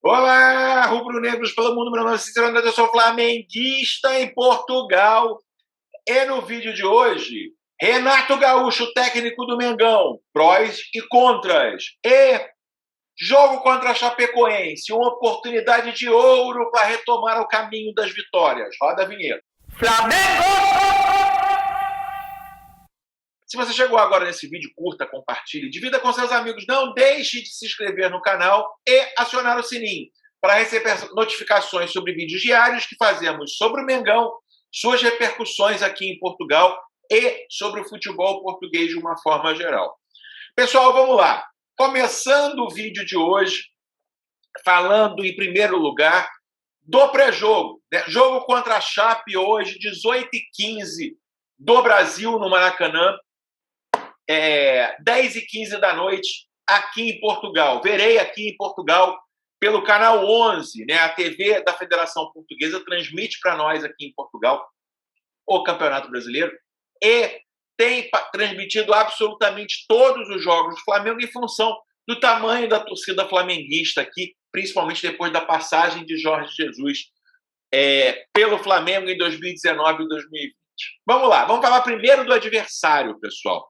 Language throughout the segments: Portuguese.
Olá, rubro-negros pelo mundo, meu nome é Cícero Andrade, eu sou flamenguista em Portugal. E no vídeo de hoje, Renato Gaúcho, técnico do Mengão, prós e contras. E jogo contra a Chapecoense, uma oportunidade de ouro para retomar o caminho das vitórias. Roda a vinheta. Flamengo! Se você chegou agora nesse vídeo, curta, compartilhe, divida com seus amigos. Não deixe de se inscrever no canal e acionar o sininho para receber notificações sobre vídeos diários que fazemos sobre o Mengão, suas repercussões aqui em Portugal e sobre o futebol português de uma forma geral. Pessoal, vamos lá. Começando o vídeo de hoje, falando em primeiro lugar do pré-jogo. Jogo contra a Chape hoje, 18h15 do Brasil, no Maracanã. 10h15 da noite, aqui em Portugal. Verei aqui em Portugal pelo canal 11, né? A TV da Federação Portuguesa transmite para nós aqui em Portugal o Campeonato Brasileiro e tem transmitido absolutamente todos os jogos do Flamengo em função do tamanho da torcida flamenguista aqui, principalmente depois da passagem de Jorge Jesus pelo Flamengo em 2019 e 2020. Vamos lá, vamos falar primeiro do adversário, pessoal.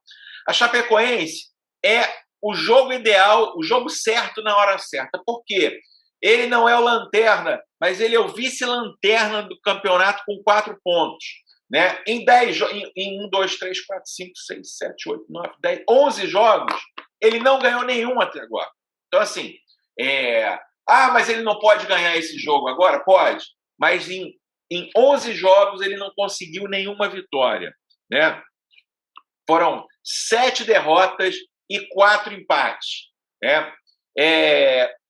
A Chapecoense é o jogo ideal, o jogo certo na hora certa. Por quê? Ele não é o lanterna, mas ele é o vice-lanterna do campeonato com 4 pontos. Né? Em 1, 2, 3, 4, 5, 6, 7, 8, 9, 10, 11 jogos, ele não ganhou nenhum até agora. Então, assim, mas ele não pode ganhar esse jogo agora? Pode. Mas em 11 jogos ele não conseguiu nenhuma vitória. Né? Foram 7 derrotas e 4 empates. Né?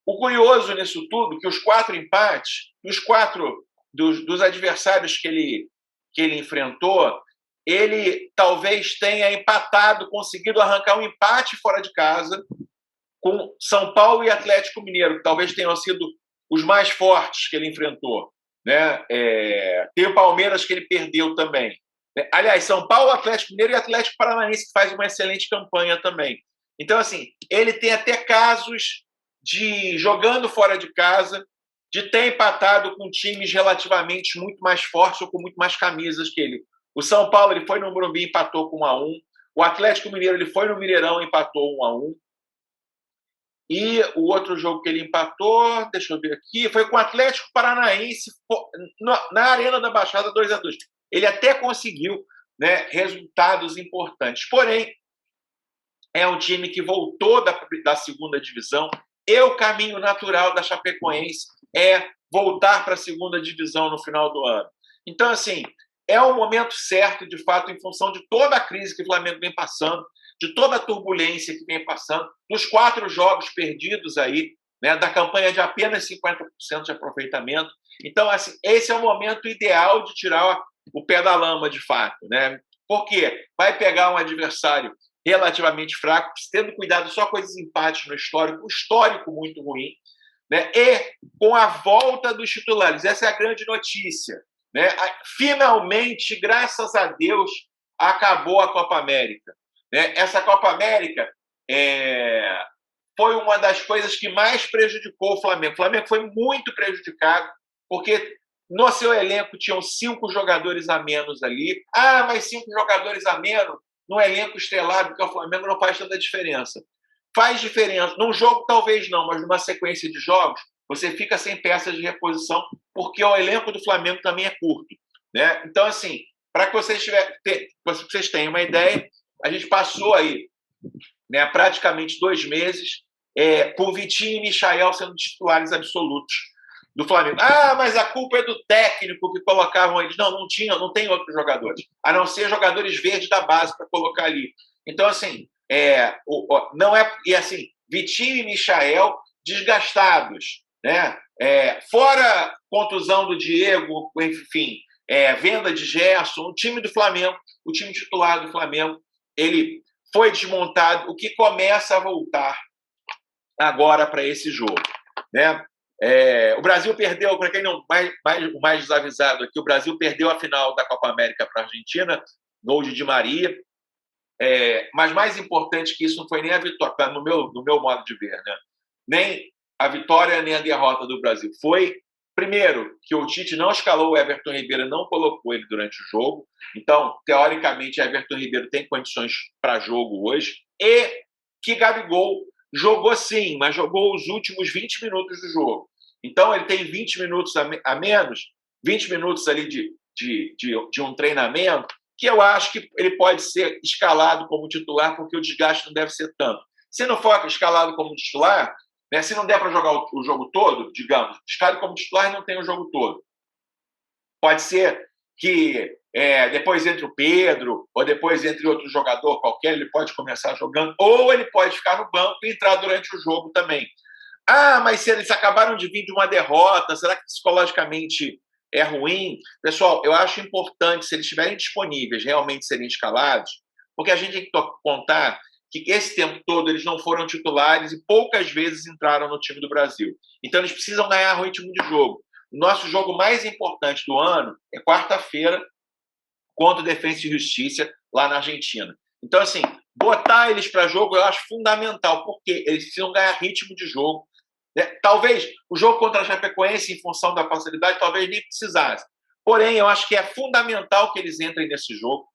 O curioso nisso tudo, que os 4 empates, os 4 dos adversários que ele enfrentou, ele talvez tenha empatado, conseguido arrancar um empate fora de casa com São Paulo e Atlético Mineiro, que talvez tenham sido os mais fortes que ele enfrentou. Né? Tem o Palmeiras, que ele perdeu também. Aliás, São Paulo, Atlético Mineiro e Atlético Paranaense, que faz uma excelente campanha também. Então, assim, ele tem até casos de, jogando fora de casa, de ter empatado com times relativamente muito mais fortes ou com muito mais camisas que ele. O São Paulo, ele foi no Morumbi e empatou com 1-1. O Atlético Mineiro, ele foi no Mineirão e empatou 1-1. E o outro jogo que ele empatou, deixa eu ver aqui, foi com o Atlético Paranaense na Arena da Baixada, 2-2. Ele até conseguiu, né, resultados importantes. Porém, é um time que voltou da segunda divisão e o caminho natural da Chapecoense é voltar para a segunda divisão no final do ano. Então, assim, é o momento certo, de fato, em função de toda a crise que o Flamengo vem passando, de toda a turbulência que vem passando, dos 4 jogos perdidos aí, né, da campanha de apenas 50% de aproveitamento. Então, assim, esse é o momento ideal de tirar o pé da lama, de fato. Né? Por quê? Vai pegar um adversário relativamente fraco, tendo cuidado só com esses empates no histórico, um histórico muito ruim, né? E com a volta dos titulares. Essa é a grande notícia. Né? Finalmente, graças a Deus, acabou a Copa América. Né? Essa Copa América foi uma das coisas que mais prejudicou o Flamengo. O Flamengo foi muito prejudicado, porque no seu elenco tinham 5 jogadores a menos ali. Mas 5 jogadores a menos no elenco estelado, que é o Flamengo, não faz tanta diferença. Faz diferença. Num jogo, talvez não, mas numa sequência de jogos, você fica sem peças de reposição, porque o elenco do Flamengo também é curto. Né? Então, assim, para que vocês tenham uma ideia, a gente passou aí, né, praticamente 2 meses com Vitinho e Michael sendo titulares absolutos do Flamengo. Mas a culpa é do técnico que colocavam eles. Não tem outros jogadores, a não ser jogadores verdes da base para colocar ali. Então, assim, não é... E, assim, Vitinho e Michael desgastados, né? Fora contusão do Diego, enfim, venda de Gerson, o time do Flamengo, o time titular do Flamengo, ele foi desmontado, o que começa a voltar agora para esse jogo. Né? O Brasil perdeu, para quem não o mais desavisado aqui, o Brasil perdeu a final da Copa América para a Argentina, gol de Di Maria. Mas mais importante que isso não foi nem a vitória, no meu modo de ver, né? Nem a vitória nem a derrota do Brasil foi, primeiro, que o Tite não escalou o Everton Ribeiro, não colocou ele durante o jogo. Então, teoricamente, Everton Ribeiro tem condições para jogo hoje. E que Gabigol jogou sim, mas jogou os últimos 20 minutos do jogo. Então, ele tem 20 minutos a menos, 20 minutos ali de um treinamento, que eu acho que ele pode ser escalado como titular, porque o desgaste não deve ser tanto. Se não for escalado como titular, né, se não der para jogar o jogo todo, digamos, escale como titular e não tem o jogo todo. Pode ser que depois entre o Pedro, ou depois entre outro jogador qualquer, ele pode começar jogando, ou ele pode ficar no banco e entrar durante o jogo também. Ah, mas se eles acabaram de vir de uma derrota, será que psicologicamente é ruim? Pessoal, eu acho importante, se eles estiverem disponíveis, realmente serem escalados, porque a gente tem que contar que esse tempo todo eles não foram titulares e poucas vezes entraram no time do Brasil. Então eles precisam ganhar o ritmo de jogo. O nosso jogo mais importante do ano é quarta-feira contra o Defensa e Justiça lá na Argentina. Então, assim, botar eles para jogo eu acho fundamental, porque eles precisam ganhar ritmo de jogo. Talvez o jogo contra a Chapecoense, em função da facilidade, talvez nem precisasse. Porém, eu acho que é fundamental que eles entrem nesse jogo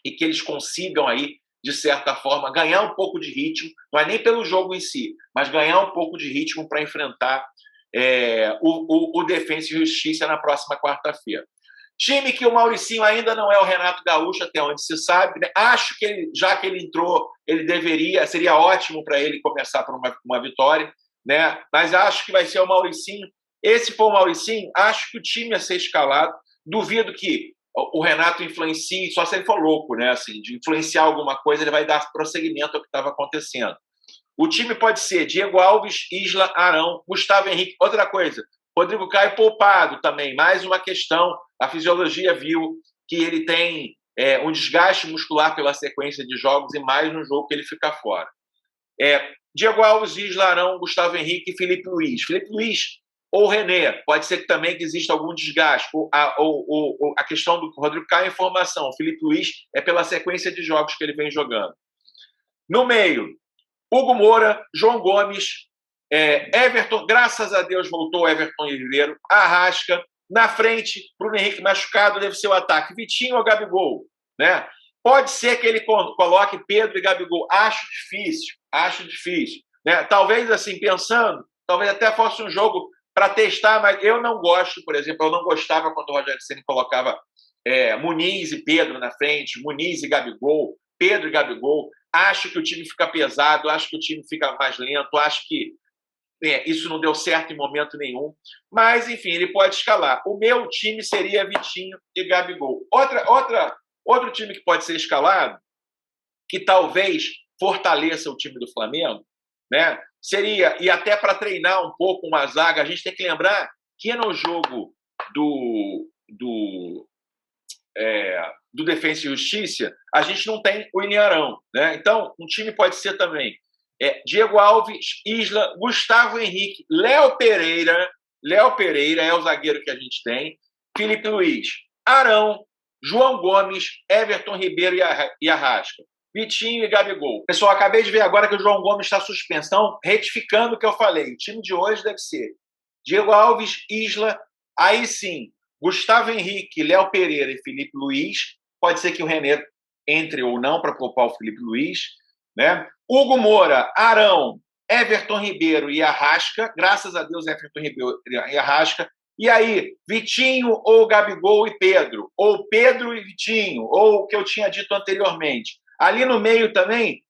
e que eles consigam aí, de certa forma, ganhar um pouco de ritmo, não é nem pelo jogo em si, mas ganhar um pouco de ritmo para enfrentar o Defensa e Justiça na próxima quarta-feira. Time que o Mauricinho ainda não é o Renato Gaúcho, até onde se sabe, né? Acho que ele, já que ele entrou, seria ótimo para ele começar por uma vitória, né? Mas acho que vai ser o Mauricinho. Esse for o Mauricinho, acho que o time a ser escalado. Duvido que o Renato influencie, só se ele for louco, né? Assim, de influenciar alguma coisa, ele vai dar prosseguimento ao que estava acontecendo. O time pode ser Diego Alves, Isla, Arão, Gustavo Henrique. Outra coisa, Rodrigo Caio poupado também. Mais uma questão, a fisiologia viu que ele tem um desgaste muscular pela sequência de jogos e mais no jogo que ele fica fora. Diego Alves, Isla, Arão, Gustavo Henrique e Felipe Luiz. Felipe Luiz ou René, pode ser que também exista algum desgaste. A questão do Rodrigo Caio é informação. O Felipe Luiz é pela sequência de jogos que ele vem jogando. No meio, Hugo Moura, João Gomes, Everton, graças a Deus voltou Everton Ribeiro, Arrasca, na frente, Bruno Henrique machucado, deve ser o ataque, Vitinho ou Gabigol, né? Pode ser que ele coloque Pedro e Gabigol, acho difícil, né? Talvez assim, pensando, talvez até fosse um jogo para testar, mas eu não gosto, por exemplo, eu não gostava quando o Rogério Ceni colocava Muniz e Pedro na frente, Muniz e Gabigol, Pedro e Gabigol. Acho que o time fica pesado, acho que o time fica mais lento, acho que isso não deu certo em momento nenhum. Mas, enfim, ele pode escalar. O meu time seria Vitinho e Gabigol. Outro time que pode ser escalado, que talvez fortaleça o time do Flamengo, né? Seria, e até para treinar um pouco uma zaga, a gente tem que lembrar que no jogo do Defensa e Justiça, a gente não tem o Ilharão, né? Então, um time pode ser também Diego Alves, Isla, Gustavo Henrique, Léo Pereira é o zagueiro que a gente tem, Felipe Luiz, Arão, João Gomes, Everton Ribeiro e Arrasca, Vitinho e Gabigol. Pessoal, acabei de ver agora que o João Gomes está suspenso. Então, retificando o que eu falei, o time de hoje deve ser Diego Alves, Isla, aí sim, Gustavo Henrique, Léo Pereira e Felipe Luiz. Pode ser que o René entre ou não para poupar o Felipe Luiz, né? Hugo Moura, Arão, Everton Ribeiro e Arrasca. Graças a Deus, Everton Ribeiro e Arrasca. E aí, Vitinho ou Gabigol e Pedro? Ou Pedro e Vitinho? Ou o que eu tinha dito anteriormente? Ali no meio também,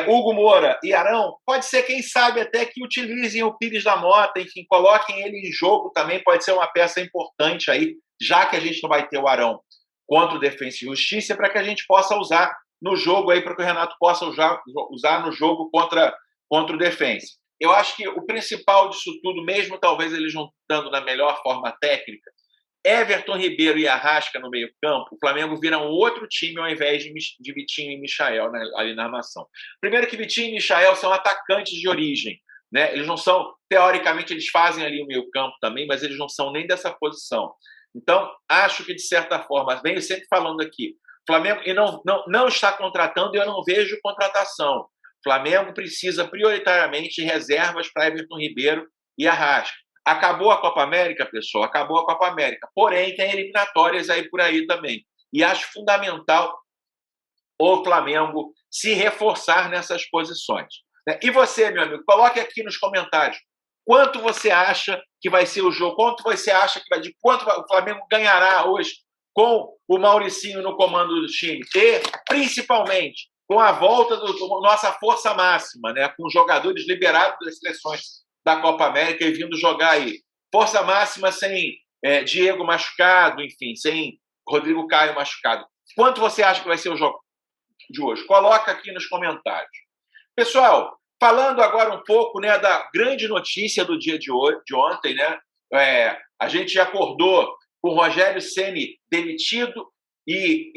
Hugo Moura e Arão. Pode ser, quem sabe, até que utilizem o Pires da Mota, enfim, coloquem ele em jogo também. Pode ser uma peça importante aí, já que a gente não vai ter o Arão contra o Defensa e Justiça, para que a gente possa usar no jogo aí, para que o Renato possa usar no jogo contra o Defensa. Eu acho que o principal disso tudo, mesmo talvez eles não estando na melhor forma técnica, Everton Ribeiro e Arrasca no meio-campo, o Flamengo vira um outro time ao invés de Vitinho e Michael, né, ali na armação. Primeiro que Vitinho e Michael são atacantes de origem, né? Eles não são, teoricamente, eles fazem ali o meio-campo também, mas eles não são nem dessa posição. Então, acho que, de certa forma, venho sempre falando aqui, o Flamengo não está contratando e eu não vejo contratação. O Flamengo precisa prioritariamente de reservas para Everton Ribeiro e Arrasca. Acabou a Copa América, pessoal? Acabou a Copa América. Porém, tem eliminatórias aí por aí também. E acho fundamental o Flamengo se reforçar nessas posições. E você, meu amigo, coloque aqui nos comentários quanto você acha que vai ser o jogo, quanto você acha que vai, de quanto o Flamengo ganhará hoje com o Mauricinho no comando do time e, principalmente, com a volta do nossa força máxima, né, com os jogadores liberados das seleções da Copa América e vindo jogar aí. Força máxima sem Diego machucado, enfim, sem Rodrigo Caio machucado. Quanto você acha que vai ser o jogo de hoje? Coloca aqui nos comentários. Pessoal, falando agora um pouco, né, da grande notícia do dia de ontem, né? A gente acordou com o Rogério Ceni demitido e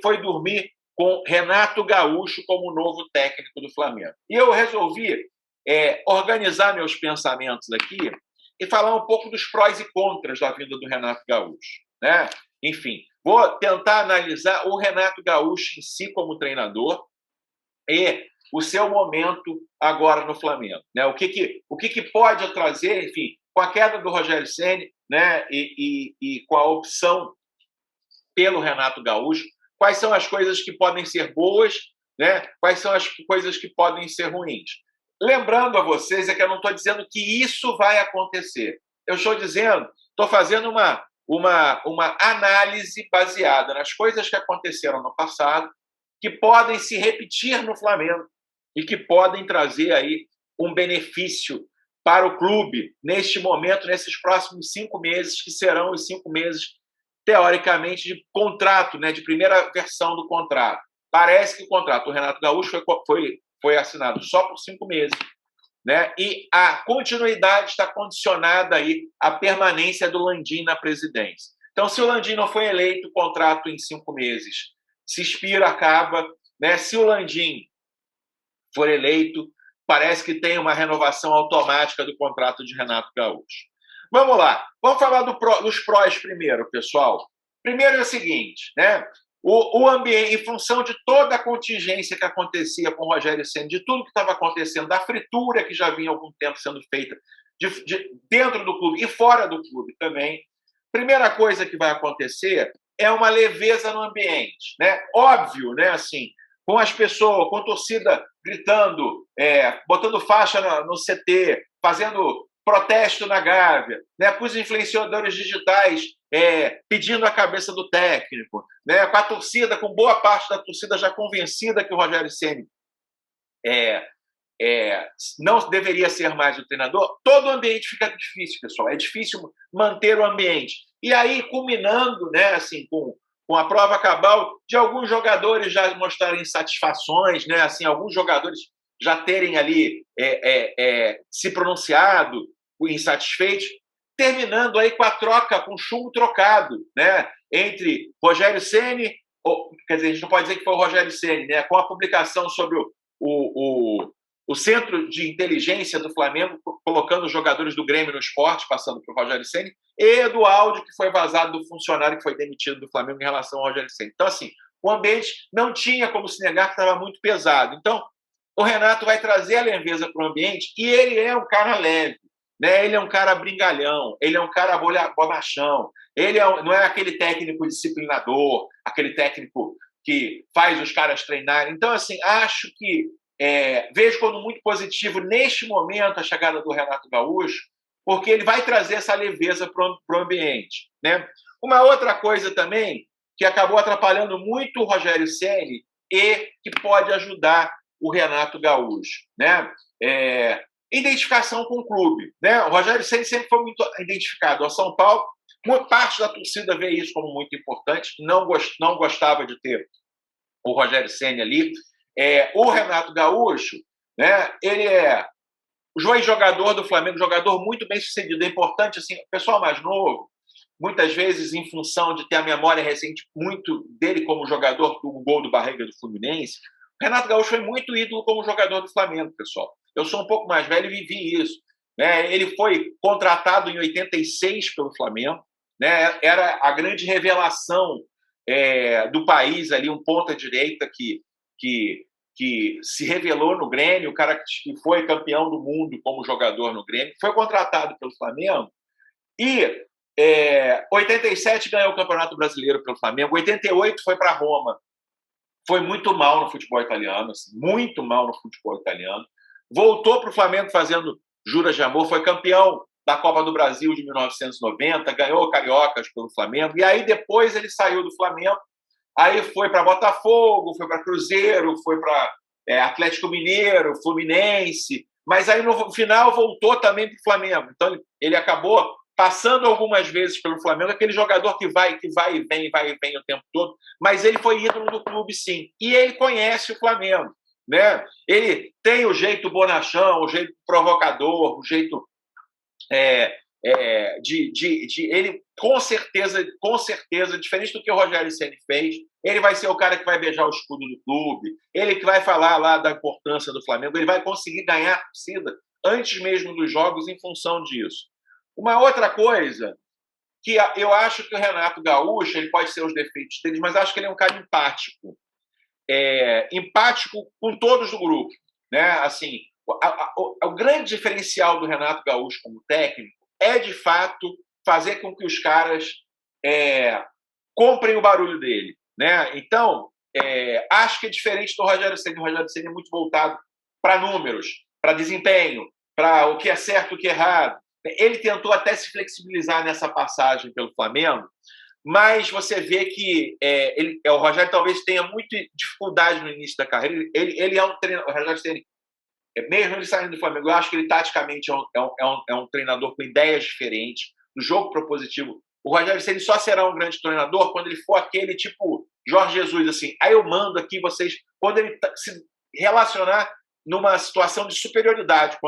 foi dormir com Renato Gaúcho como novo técnico do Flamengo. E eu resolvi organizar meus pensamentos aqui e falar um pouco dos prós e contras da vinda do Renato Gaúcho, né? Enfim, vou tentar analisar o Renato Gaúcho em si como treinador e o seu momento agora no Flamengo, né? O que pode trazer, enfim, com a queda do Rogério Ceni, né? E com a opção pelo Renato Gaúcho, quais são as coisas que podem ser boas, né? Quais são as coisas que podem ser ruins. Lembrando a vocês que eu não estou dizendo que isso vai acontecer. Eu estou fazendo uma análise baseada nas coisas que aconteceram no passado, que podem se repetir no Flamengo e que podem trazer aí um benefício para o clube neste momento, nesses próximos 5 meses, que serão os 5 meses, teoricamente, de contrato, né, de primeira versão do contrato. Parece que o contrato do Renato Gaúcho foi assinado só por 5 meses, né? E a continuidade está condicionada aí à permanência do Landim na presidência. Então, se o Landim não foi eleito, o contrato em 5 meses se expira, acaba, né? Se o Landim for eleito, parece que tem uma renovação automática do contrato de Renato Gaúcho. Vamos lá, vamos falar dos prós primeiro, pessoal. Primeiro é o seguinte, né? O ambiente, em função de toda a contingência que acontecia com o Rogério Ceni, de tudo que estava acontecendo, da fritura que já vinha há algum tempo sendo feita dentro do clube e fora do clube também, primeira coisa que vai acontecer é uma leveza no ambiente, né? Óbvio, né? Assim, com as pessoas, com a torcida gritando, botando faixa no CT, fazendo protesto na Gávea, né? Com os influenciadores digitais pedindo a cabeça do técnico, né? Com a torcida, com boa parte da torcida já convencida que o Rogério Ceni não deveria ser mais o treinador, todo o ambiente fica difícil, pessoal. É difícil manter o ambiente. E aí, culminando, né, assim, com a prova cabal de alguns jogadores já mostrarem insatisfações, né, assim, alguns jogadores já terem ali se pronunciado insatisfeitos, terminando aí com a troca, com o chumbo trocado, né, entre Rogério Ceni, quer dizer, a gente não pode dizer que foi o Rogério Ceni, né, com a publicação sobre o Centro de Inteligência do Flamengo, colocando os jogadores do Grêmio no esporte, passando por Rogério Ceni, e do áudio que foi vazado do funcionário que foi demitido do Flamengo em relação ao Rogério Ceni. Então, assim, o ambiente não tinha como se negar que estava muito pesado. Então, o Renato vai trazer a leveza para o ambiente e ele é um cara leve, né? Ele é um cara brincalhão, ele é um cara bonachão, ele não é aquele técnico disciplinador, aquele técnico que faz os caras treinarem. Então, assim, acho que vejo como muito positivo neste momento a chegada do Renato Gaúcho, porque ele vai trazer essa leveza para o ambiente, né? Uma outra coisa também que acabou atrapalhando muito o Rogério Ceni e que pode ajudar o Renato Gaúcho, né? Identificação com o clube, né? O Rogério Ceni sempre foi muito identificado ao São Paulo. Uma parte da torcida vê isso como muito importante, não gostava de ter o Rogério Ceni ali. O Renato Gaúcho, né? Ele é o jogador do Flamengo, jogador muito bem sucedido. É importante, assim, o pessoal mais novo, muitas vezes em função de ter a memória recente muito dele como jogador do gol do Barriga do Fluminense, o Renato Gaúcho foi muito ídolo como jogador do Flamengo, pessoal. Eu sou um pouco mais velho e vivi isso, né? Ele foi contratado em 86 pelo Flamengo, né? Era a grande revelação do país ali, um ponta-direita que que se revelou no Grêmio, o cara que foi campeão do mundo como jogador no Grêmio, foi contratado pelo Flamengo e 87 ganhou o Campeonato Brasileiro pelo Flamengo, 88 foi para Roma, foi muito mal no futebol italiano, assim, muito mal no futebol italiano, voltou para o Flamengo fazendo juras de amor, foi campeão da Copa do Brasil de 1990, ganhou Cariocas pelo Flamengo, e aí depois ele saiu do Flamengo, aí foi para Botafogo, foi para Cruzeiro, foi para Atlético Mineiro, Fluminense, mas aí no final voltou também para o Flamengo. Então ele acabou passando algumas vezes pelo Flamengo, aquele jogador que vai e vem o tempo todo, mas ele foi ídolo do clube, sim. E ele conhece o Flamengo, né? Ele tem o jeito bonachão, o jeito provocador, o jeito ele com certeza, diferente do que o Rogério Ceni fez, ele vai ser o cara que vai beijar o escudo do clube, ele que vai falar lá da importância do Flamengo, ele vai conseguir ganhar a torcida antes mesmo dos jogos em função disso. Uma outra coisa que eu acho que o Renato Gaúcho, ele pode ser os defeitos dele, mas acho que ele é um cara empático. Empático com todos do grupo, né? Assim, o grande diferencial do Renato Gaúcho como técnico é, de fato, fazer com que os caras comprem o barulho dele, né? Então, acho que é diferente do Rogério Ceni. O Rogério Ceni é muito voltado para números, para desempenho, para o que é certo e o que é errado. Ele tentou até se flexibilizar nessa passagem pelo Flamengo, mas você vê que o Rogério talvez tenha muita dificuldade no início da carreira. Ele é um treinador, o Rogério Ceni, mesmo ele saindo do Flamengo, eu acho que ele taticamente é um treinador com ideias diferentes, no jogo propositivo. O Rogério Ceni só será um grande treinador quando ele for aquele tipo Jorge Jesus, assim, aí eu mando aqui vocês, quando ele se relacionar numa situação de superioridade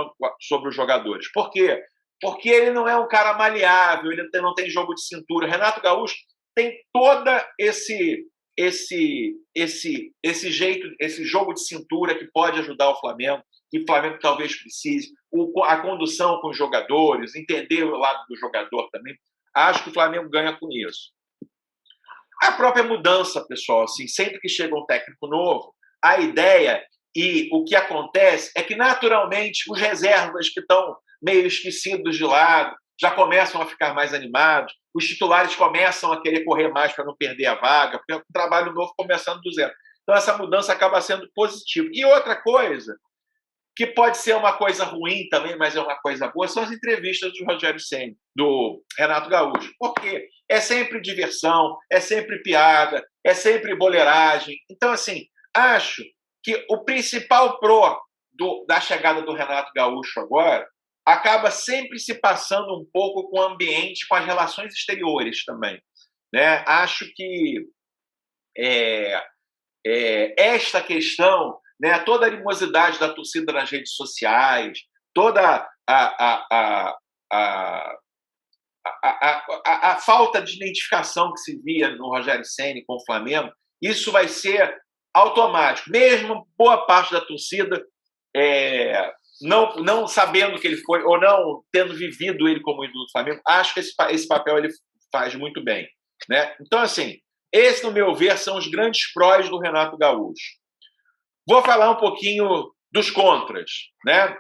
sobre os jogadores. Por quê? Porque ele não é um cara maleável, ele não tem jogo de cintura. Renato Gaúcho tem toda esse jeito, esse jogo de cintura que pode ajudar o Flamengo, que o Flamengo talvez precise, a condução com os jogadores, entender o lado do jogador também. Acho que o Flamengo ganha com isso. A própria mudança, pessoal, assim, sempre que chega um técnico novo, a ideia e o que acontece é que, naturalmente, os reservas que estão meio esquecidos de lado já começam a ficar mais animados, os titulares começam a querer correr mais para não perder a vaga, porque é um trabalho novo começando do zero. Então, essa mudança acaba sendo positiva. E outra coisa, que pode ser uma coisa ruim também, mas é uma coisa boa, são as entrevistas do Rogério Ceni, do Renato Gaúcho. Porque é sempre diversão, é sempre piada, é sempre boleiragem. Então, assim, acho que o principal pró da chegada do Renato Gaúcho agora acaba sempre se passando um pouco com o ambiente, com as relações exteriores também, né? Acho que esta questão, né, toda a animosidade da torcida nas redes sociais, toda a falta de identificação que se via no Rogério Ceni com o Flamengo, isso vai ser automático. Mesmo boa parte da torcida não sabendo que ele foi, ou não tendo vivido ele como ídolo do Flamengo, acho que esse papel ele faz muito bem, né? Então, assim, esse, no meu ver, são os grandes prós do Renato Gaúcho. Vou falar um pouquinho dos contras, né?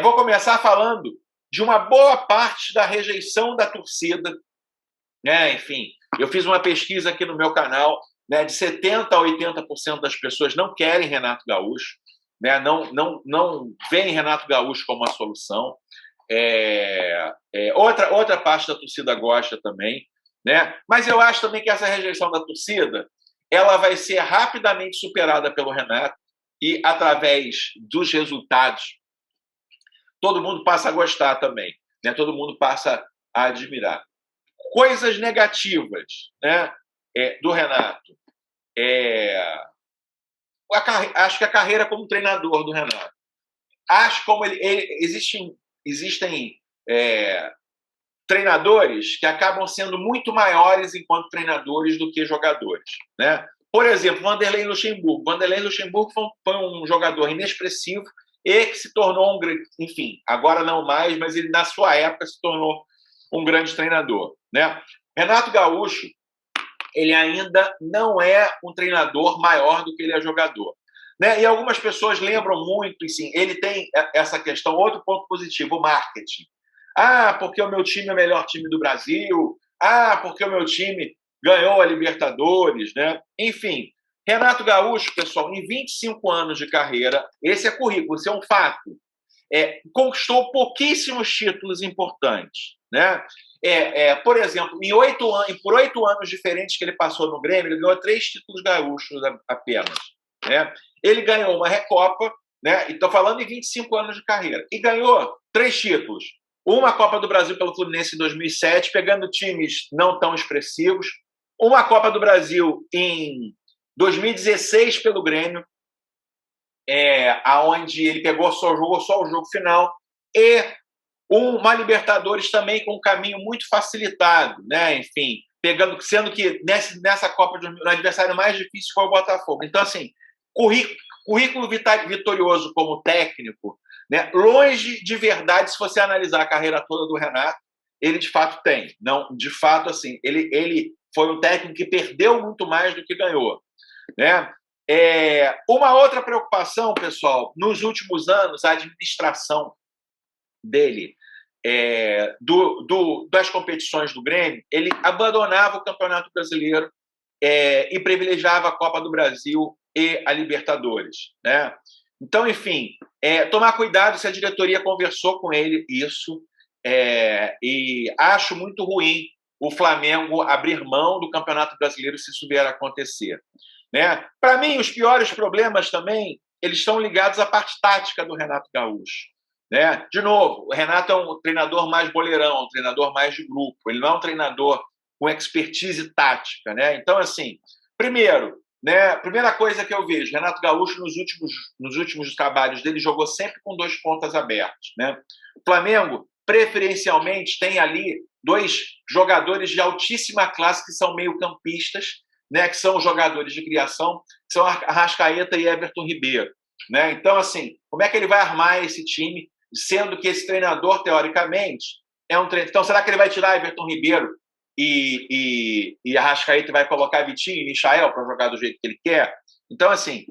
Vou começar falando de uma boa parte da rejeição da torcida, né? Enfim, eu fiz uma pesquisa aqui no meu canal, né? De 70% a 80% das pessoas não querem Renato Gaúcho, né? Não veem Renato Gaúcho como a solução. Outra parte da torcida gosta também, né? Mas eu acho também que essa rejeição da torcida ela vai ser rapidamente superada pelo Renato e, através dos resultados, todo mundo passa a gostar também, né? Todo mundo passa a admirar. Coisas negativas, né? Do Renato. Acho que a carreira como treinador do Renato. Acho como existem treinadores que acabam sendo muito maiores enquanto treinadores do que jogadores, né? Por exemplo, Vanderlei Luxemburgo. Vanderlei Luxemburgo foi um jogador inexpressivo e que se tornou enfim, agora não mais, mas ele na sua época se tornou um grande treinador, né? Renato Gaúcho, ele ainda não é um treinador maior do que ele é jogador. né? E algumas pessoas lembram muito, e sim, ele tem essa questão, outro ponto positivo, o marketing. Ah, porque o meu time é o melhor time do Brasil. Ah, porque o meu time ganhou a Libertadores, né? Enfim, Renato Gaúcho, pessoal, em 25 anos de carreira, esse é currículo, isso é um fato. Conquistou pouquíssimos títulos importantes, né? Por exemplo, por 8 anos diferentes que ele passou no Grêmio, ele ganhou 3 títulos gaúchos apenas, né? Ele ganhou uma Recopa, né? E estou falando em 25 anos de carreira. E ganhou 3 títulos. Uma Copa do Brasil pelo Fluminense em 2007, pegando times não tão expressivos. Uma Copa do Brasil em 2016 pelo Grêmio, aonde ele jogou só o jogo final, e uma Libertadores também com um caminho muito facilitado, né? Enfim, sendo que nessa Copa o adversário mais difícil foi o Botafogo. Então, assim, currículo vitorioso como técnico, né? Longe de verdade, se você analisar a carreira toda do Renato, ele de fato tem. Não, de fato, assim, ele foi um técnico que perdeu muito mais do que ganhou, né? Uma outra preocupação, pessoal, nos últimos anos, a administração dele, das competições do Grêmio, ele abandonava o Campeonato Brasileiro e privilegiava a Copa do Brasil e a Libertadores, né? Então, enfim, tomar cuidado se a diretoria conversou com ele isso, e acho muito ruim o Flamengo abrir mão do Campeonato Brasileiro se isso vier a acontecer, né? Para mim, os piores problemas também eles estão ligados à parte tática do Renato Gaúcho, né? De novo, o Renato é um treinador mais boleirão, um treinador mais de grupo. Ele não é um treinador com expertise tática, né? Então, assim, primeiro, né? Primeira coisa que eu vejo, Renato Gaúcho nos últimos trabalhos dele jogou sempre com 2 pontas abertos, né? O Flamengo preferencialmente tem ali 2 jogadores de altíssima classe que são meio-campistas, né? Que são os jogadores de criação, que são Arrascaeta e Everton Ribeiro, né? Então, assim, como é que ele vai armar esse time, sendo que esse treinador, teoricamente, é um treinador. Então, será que ele vai tirar Everton Ribeiro e Arrascaeta e vai colocar Vitinho e Michael para jogar do jeito que ele quer? Então, assim,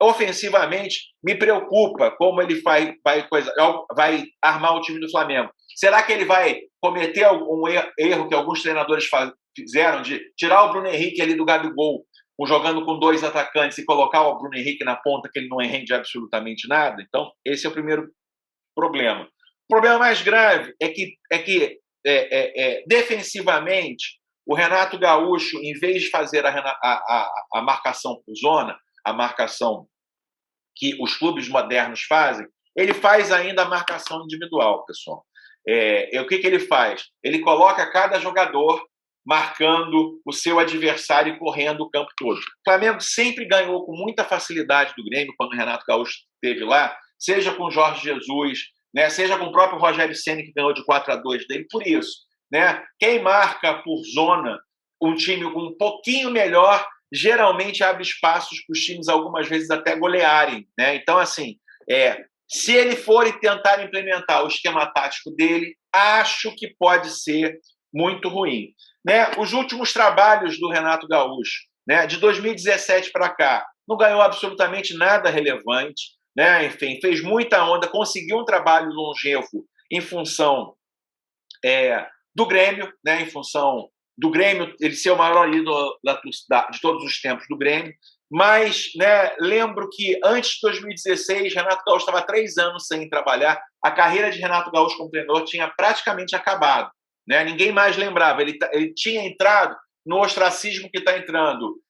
ofensivamente, me preocupa como ele vai armar o time do Flamengo. Será que ele vai cometer algum erro que alguns treinadores fizeram de tirar o Bruno Henrique ali do Gabigol, jogando com 2 atacantes, e colocar o Bruno Henrique na ponta, que ele não rende absolutamente nada? Então, esse é o primeiro problema. O problema mais grave é que defensivamente, o Renato Gaúcho, em vez de fazer a marcação por zona, a marcação que os clubes modernos fazem, ele faz ainda a marcação individual, pessoal. O que ele faz? Ele coloca cada jogador marcando o seu adversário e correndo o campo todo. O Flamengo sempre ganhou com muita facilidade do Grêmio quando o Renato Gaúcho esteve lá, seja com o Jorge Jesus, né, seja com o próprio Rogério Ceni, que ganhou de 4-2 dele, por isso, né? Quem marca por zona, um time um pouquinho melhor, geralmente abre espaços para os times algumas vezes até golearem, né? Então, assim, se ele for tentar implementar o esquema tático dele, acho que pode ser muito ruim, né? Os últimos trabalhos do Renato Gaúcho, né, de 2017 para cá, não ganhou absolutamente nada relevante, né? Enfim, fez muita onda, conseguiu um trabalho longevo em função do Grêmio, né? Em função do Grêmio, ele ser o maior ídolo de todos os tempos do Grêmio. Mas, né, lembro que antes de 2016, Renato Gaúcho estava 3 anos sem trabalhar. A carreira de Renato Gaúcho como treinador tinha praticamente acabado, né? Ninguém mais lembrava. Ele tinha entrado no ostracismo que está entrando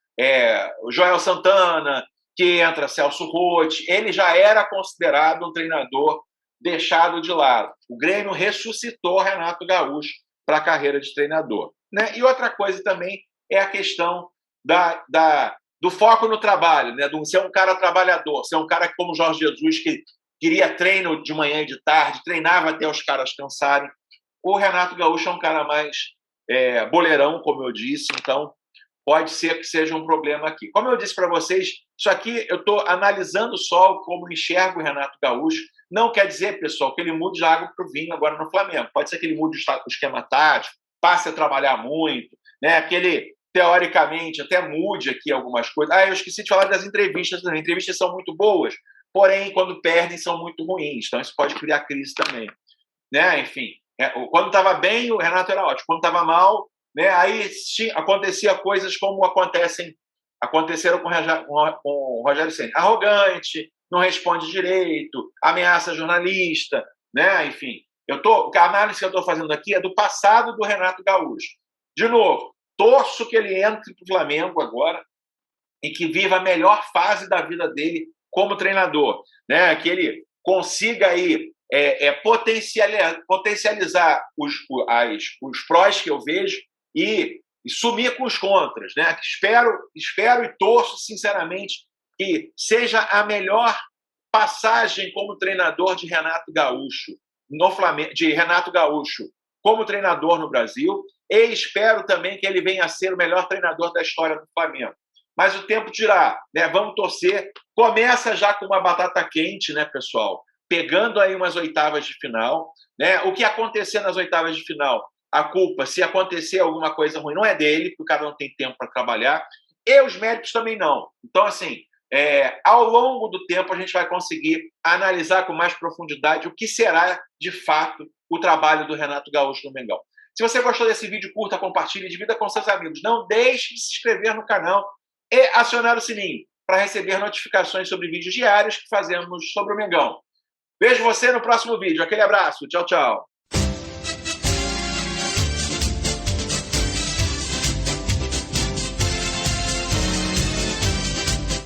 o Joel Santana, que entra Celso Roth. Ele já era considerado um treinador deixado de lado. O Grêmio ressuscitou Renato Gaúcho para a carreira de treinador, né? E outra coisa também é a questão do foco no trabalho, né? De ser um cara trabalhador, ser um cara como o Jorge Jesus, que queria treino de manhã e de tarde, treinava até os caras cansarem. O Renato Gaúcho é um cara mais boleirão, como eu disse, então pode ser que seja um problema aqui. Como eu disse para vocês, isso aqui eu estou analisando só como enxergo o Renato Gaúcho. Não quer dizer, pessoal, que ele mude de água para o vinho agora no Flamengo. Pode ser que ele mude o esquema tático, passe a trabalhar muito, né? teoricamente, até mude aqui algumas coisas. Eu esqueci de falar das entrevistas também. Entrevistas são muito boas, porém, quando perdem, são muito ruins. Então, isso pode criar crise também. Né? Enfim, quando estava bem, o Renato era ótimo. Quando estava mal, né? Aí acontecia coisas como aconteceram com o Rogério Ceni. Arrogante, não responde direito, ameaça jornalista, né? Enfim, a análise que eu estou fazendo aqui é do passado do Renato Gaúcho. De novo, torço que ele entre para o Flamengo agora e que viva a melhor fase da vida dele como treinador, né? Que ele consiga aí potencializar os prós que eu vejo e sumir com os contras, né? Espero e torço sinceramente que seja a melhor passagem como treinador de Renato Gaúcho no Flamengo, de Renato Gaúcho como treinador no Brasil, e espero também que ele venha a ser o melhor treinador da história do Flamengo. Mas o tempo dirá, né? Vamos torcer. Começa já com uma batata quente, né, pessoal? Pegando aí umas oitavas de final, né? O que acontecer nas oitavas de final, a culpa, se acontecer alguma coisa ruim, não é dele, porque o cara não tem tempo para trabalhar, e os méritos também não. Então, assim, ao longo do tempo a gente vai conseguir analisar com mais profundidade o que será, de fato, o trabalho do Renato Gaúcho no Mengão. Se você gostou desse vídeo, curta, compartilhe, divida com seus amigos. Não deixe de se inscrever no canal e acionar o sininho para receber notificações sobre vídeos diários que fazemos sobre o Mengão. Vejo você no próximo vídeo. Aquele abraço. Tchau, tchau.